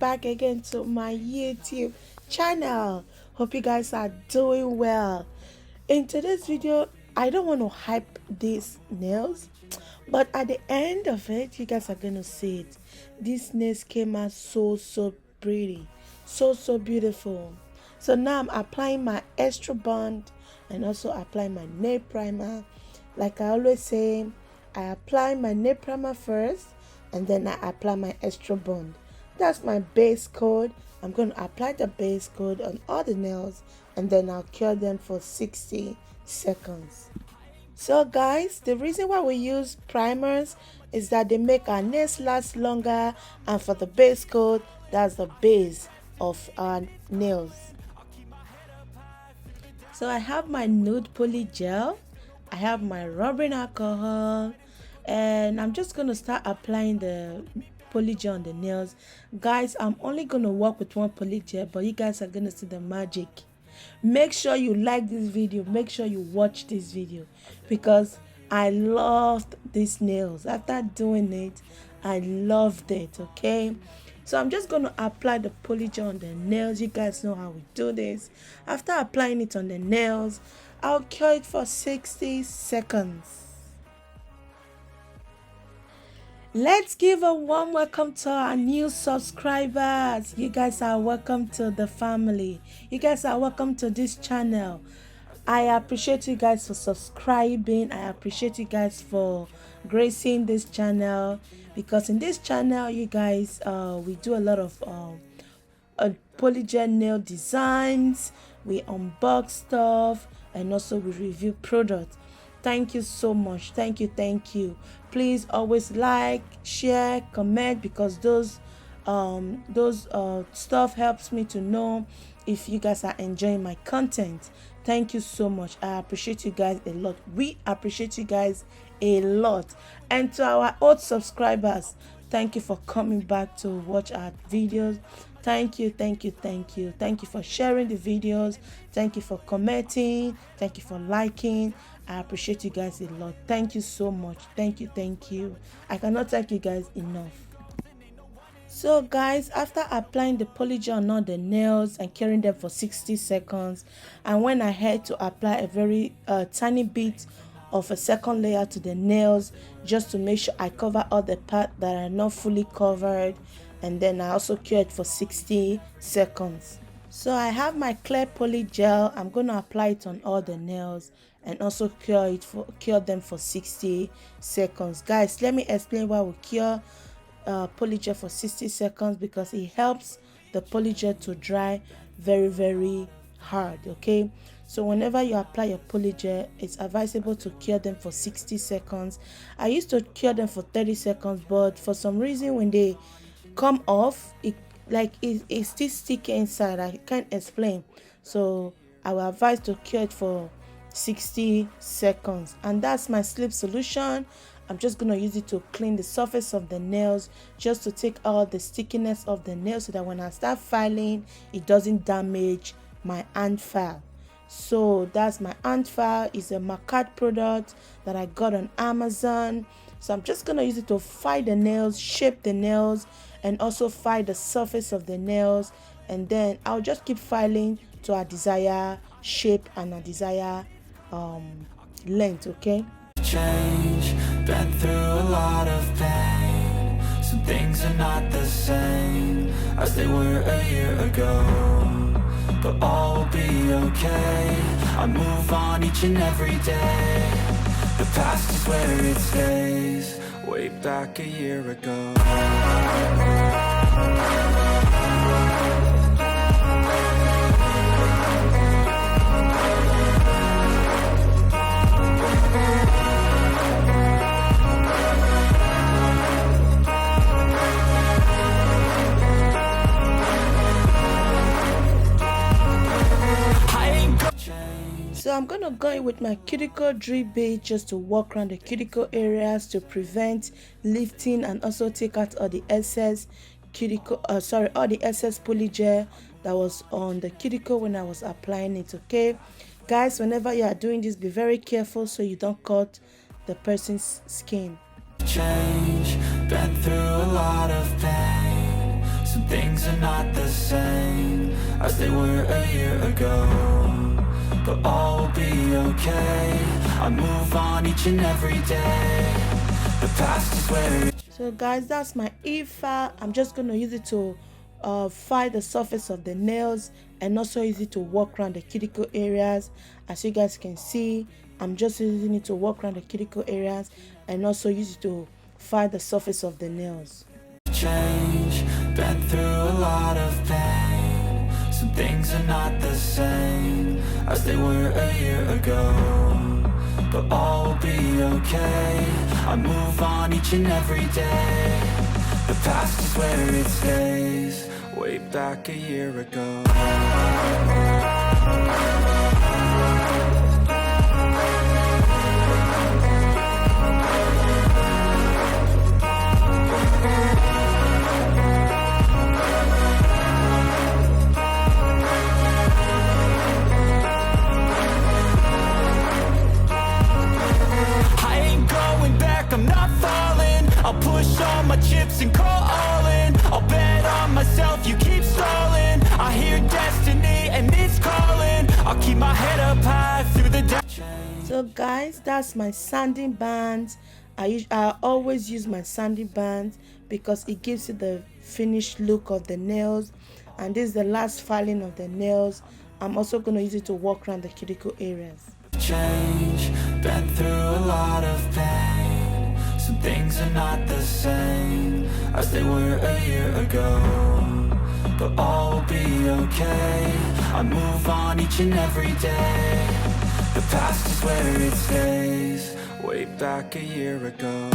back again to my YouTube channel. Hope you guys are doing well. In today's video, I don't want to hype these nails, but at the end of it, you guys are gonna see it. These nails came out so pretty, so beautiful. So now I'm applying my extra bond and also applying my nail primer. Like I always say, I apply my nail primer first and then I apply my extra bond. That's my base coat. I'm going to apply the base coat on all the nails and then I'll cure them for 60 seconds. So guys, the reason why we use primers is that they make our nails last longer, and for the base coat, that's the base of our nails. So I have my Nude Polygel, I have my rubbing alcohol, and I'm just going to start applying the polygel on the nails. Guys, I'm only going to work with one polygel, but you guys are going to see the magic. Make sure you like this video, make sure you watch this video, because I loved these nails. After doing it, I loved it. Okay, so I'm just going to apply the polygel on the nails. You guys know how we do this. After applying it on the nails, I'll cure it for 60 seconds. Let's give a warm welcome to our new subscribers. You guys are welcome to the family. You guys are welcome to this channel. I appreciate you guys for subscribing. I appreciate you guys for gracing this channel, because in this channel, you guys, we do a lot of polygel nail designs. We unbox stuff and also we review products. Thank you so much. Thank you. Please always like, share, comment, because those stuff helps me to know if you guys are enjoying my content. Thank you so much. I appreciate you guys a lot. We appreciate you guys a lot. And to our old subscribers, thank you for coming back to watch our videos. Thank you for sharing the videos. Thank you for commenting. Thank you for liking. I appreciate you guys a lot. Thank you so much. Thank you. I cannot thank you guys enough. So guys, after applying the polygel on all the nails and curing them for 60 seconds, I went ahead to apply a very tiny bit of a second layer to the nails, just to make sure I cover all the parts that are not fully covered, and then I also cure it for 60 seconds. So I have my clear polygel. I'm going to apply it on all the nails and also cure them for 60 seconds. Guys, let me explain why we cure polygel for 60 seconds, because it helps the polygel to dry very hard. Okay, so whenever you apply your polygel, it's advisable to cure them for 60 seconds. I used to cure them for 30 seconds, but for some reason when they come off, it's still sticky inside. I can't explain, so I will advise to cure it for 60 seconds. And that's my slip solution. I'm just going to use it to clean the surface of the nails, just to take all the stickiness of the nails, so that when I start filing, it doesn't damage my hand file. So that's my hand file. It's a Macat product that I got on Amazon. So I'm just going to use it to file the nails, shape the nails, and also file the surface of the nails. And then I'll just keep filing to our desired shape and our desired length. Okay, change, been through a lot of pain. Some things are not the same as they were a year ago, but all will be okay. I move on each and every day. The past is where it stays, way back a year ago. so I'm gonna go in with my cuticle drip bit, just to walk around the cuticle areas to prevent lifting and also take out all the excess all the excess polygel that was on the cuticle when I was applying it. Okay guys, whenever you are doing this, be very careful so you don't cut the person's skin. Change, been through a lot of pain. Some things are not the same as they were a year ago, but all will be okay. I move on each and every day. The past is where So guys, that's my e-file. I'm just going to use it to file the surface of the nails and also use it to walk around the cuticle areas. As you guys can see, I'm just using it to walk around the cuticle areas and also use it to file the surface of the nails. change, been through a lot of pain. Some things are not the same as they were a year ago, but all will be okay. I move on each and every day. The past is where it stays, way back a year ago. I'll push all my chips and call all in. I'll bet on myself, you keep stalling. I hear destiny and it's calling. I'll keep my head up high through the day. So guys, that's my sanding band. I always use my sanding band because it gives you the finished look of the nails. And this is the last filing of the nails. I'm also going to use it to walk around the cuticle areas. Change, been through a lot of pain. Some things are not the same as they were a year ago, but all will be okay. I move on each and every day. The past is where it stays, way back a year ago.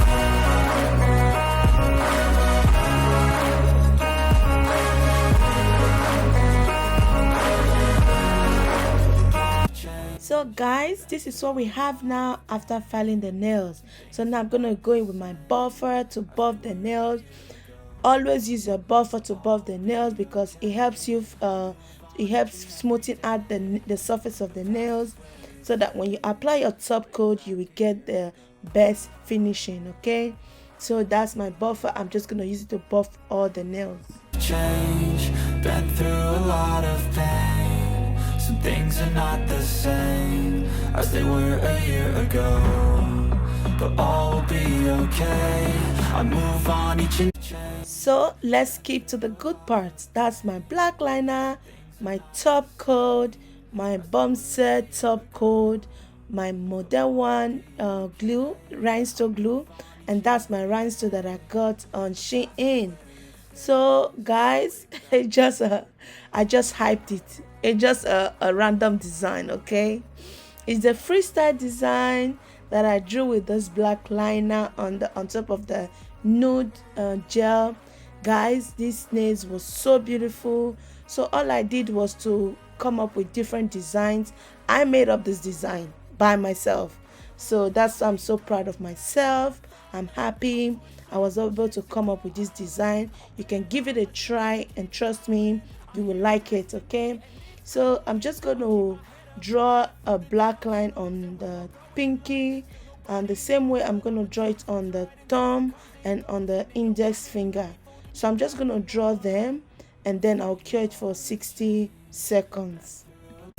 So guys, this is what we have now after filing the nails. So now I'm gonna go in with my buffer to buff the nails. Always use your buffer to buff the nails because it helps you smoothing out the surface of the nails, so that when you apply your top coat you will get the best finishing. Okay, so that's my buffer. I'm just gonna use it to buff all the nails. Change, been through a lot of pain. Some things are not the same as they were a year ago, but all will be okay. I move on each and So let's skip to the good parts. That's my black liner, my top coat, my bum set top coat, my Modelones glue, rhinestone glue, and that's my rhinestone that I got on Shein. So guys, I just hyped it. It's just a random design. Okay, it's a freestyle design that I drew with this black liner on top of the nude gel. Guys, these nails was so beautiful. So all I did was to come up with different designs. I made up this design by myself, so I'm so proud of myself. I'm happy I was able to come up with this design. You can give it a try and trust me, you will like it. Okay, so I'm just going to draw a black line on the pinky, and the same way I'm going to draw it on the thumb and on the index finger. So I'm just going to draw them and then I'll cure it for 60 seconds.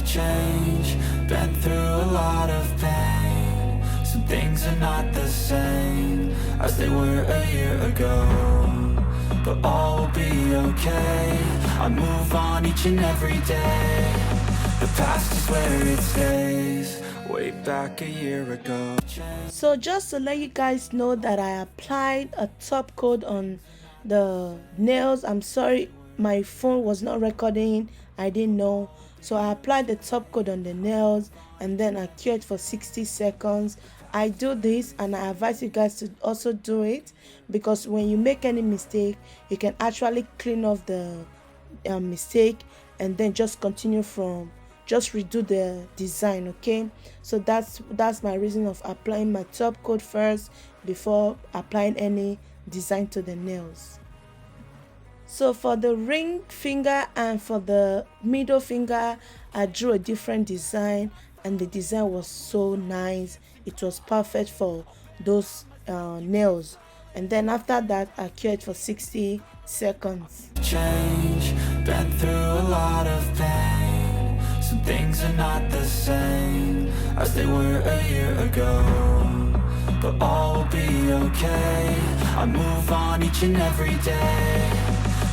Change, been through a lot of pain. Some things are not the same as they were a year ago, but all will be okay. I move on each and every day. The past is where it stays, way back a year ago. So just to let you guys know that I applied a top coat on the nails. I'm sorry, my phone was not recording, I didn't know. So I applied the top coat on the nails and then I cured for 60 seconds. I do this and I advise you guys to also do it, because when you make any mistake you can actually clean off the mistake and then just redo the design. Okay, so that's my reason of applying my top coat first before applying any design to the nails. So for the ring finger and for the middle finger, I drew a different design and the design was so nice. It was perfect for those nails. And then after that I cured for 60 seconds. Change, been through a lot of pain. Some things are not the same as they were a year ago, but all will be okay. I move on each and every day.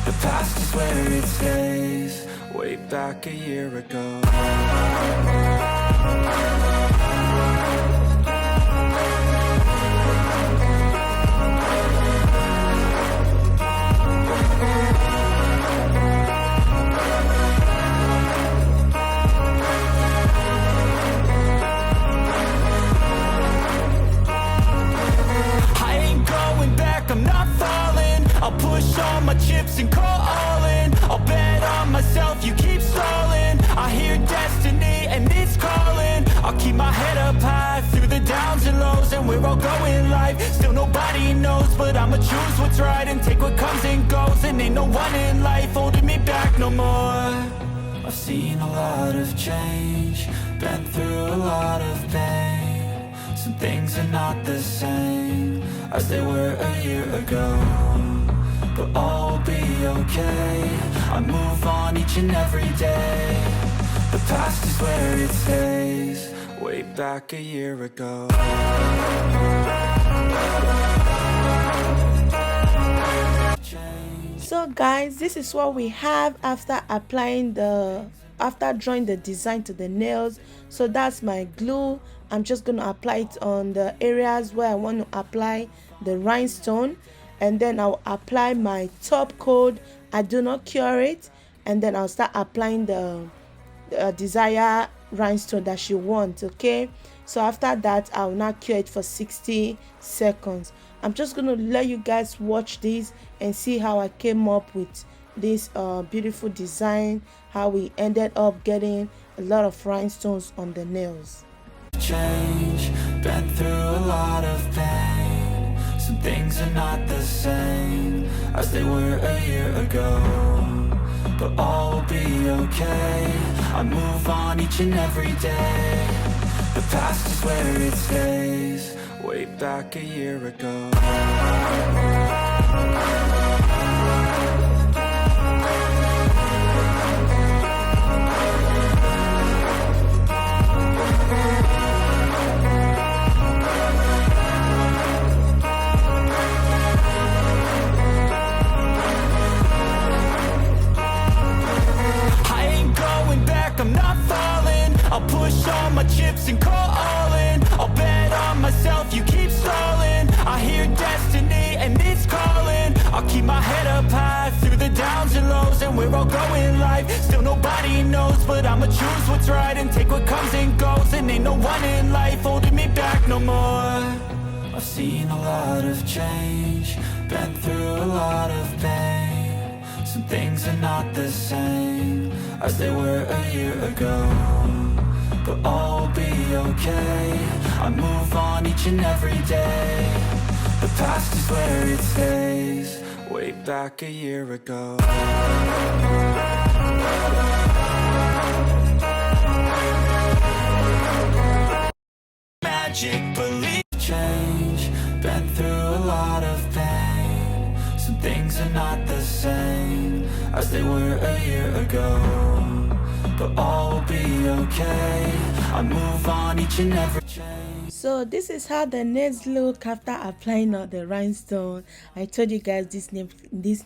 The past is where it stays. Way back a year ago. I'm not falling. I'll push all my chips and call all in. I'll bet on myself, you keep stalling. I hear destiny and it's calling. I'll keep my head up high through the downs and lows, and we're all going life. Still nobody knows, but I'ma choose what's right and take what comes and goes. And ain't no one in life holding me back no more. I've seen a lot of change, been through a lot of pain. Some things are not the same as they were a year ago, but all will be okay. I move on each and every day. The past is where it stays. Way back a year ago. So guys, this is what we have after drawing the design to the nails. So that's my glue. I'm just going to apply it on the areas where I want to apply the rhinestone, and then I'll apply my top coat. I do not cure it, and then I'll start applying the desired rhinestone that she wants. Okay, so after that I'll now cure it for 60 seconds. I'm just going to let you guys watch this and see how I came up with this beautiful design, how we ended up getting a lot of rhinestones on the nails. Change, been through a lot of pain. Some things are not the same as they were a year ago, but all will be okay. I move on each and every day. The past is where it stays. Way back a year ago. I'm not falling. I'll push all my chips and call all in. I'll bet on myself, you keep stalling. I hear destiny and it's calling. I'll keep my head up high through the downs and lows, and we're all going life. Still nobody knows, but I'ma choose what's right and take what comes and goes. And ain't no one in life holding me back no more. I've seen a lot of change, been through a lot of pain. Some things are not the same as they were a year ago, but all will be okay. I move on each and every day. The past is where it stays. Way back a year ago. Magic, believe. Change, been through a lot of pain. Some things are not the same as they were a year ago, but all will be okay. I move on each and every change. So this is how the nails look after applying all the rhinestone. I told you guys these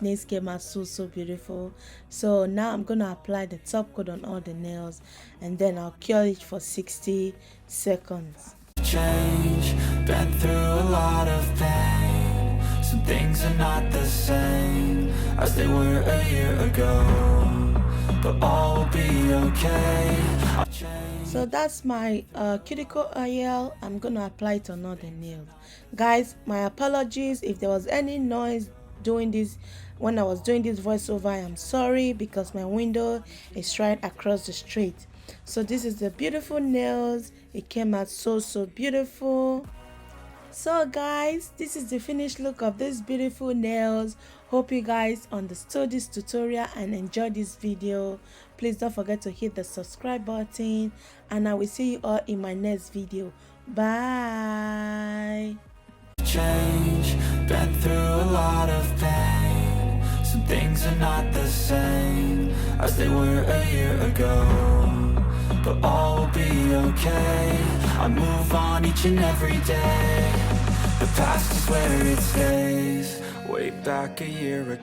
nails came out so beautiful. So now I'm gonna apply the top coat on all the nails, and then I'll cure it for 60 seconds. Change, been through a lot of pain. Some things are not the same as they were a year ago, but all will be okay. So that's my cuticle oil. I'm gonna apply it on all the nails. Guys, my apologies if there was any noise doing this when I was doing this voiceover. I am sorry, because my window is right across the street. So this is the beautiful nails. It came out so beautiful. So guys, this is the finished look of these beautiful nails. Hope you guys understood this tutorial and enjoyed this video. Please don't forget to hit the subscribe button, and I will see you all in my next video. Bye. Change, been through a lot of pain. Some are not the same as they were a year ago, but all will be okay. I move on each and every day. The past is where it stays. Way back a year ago.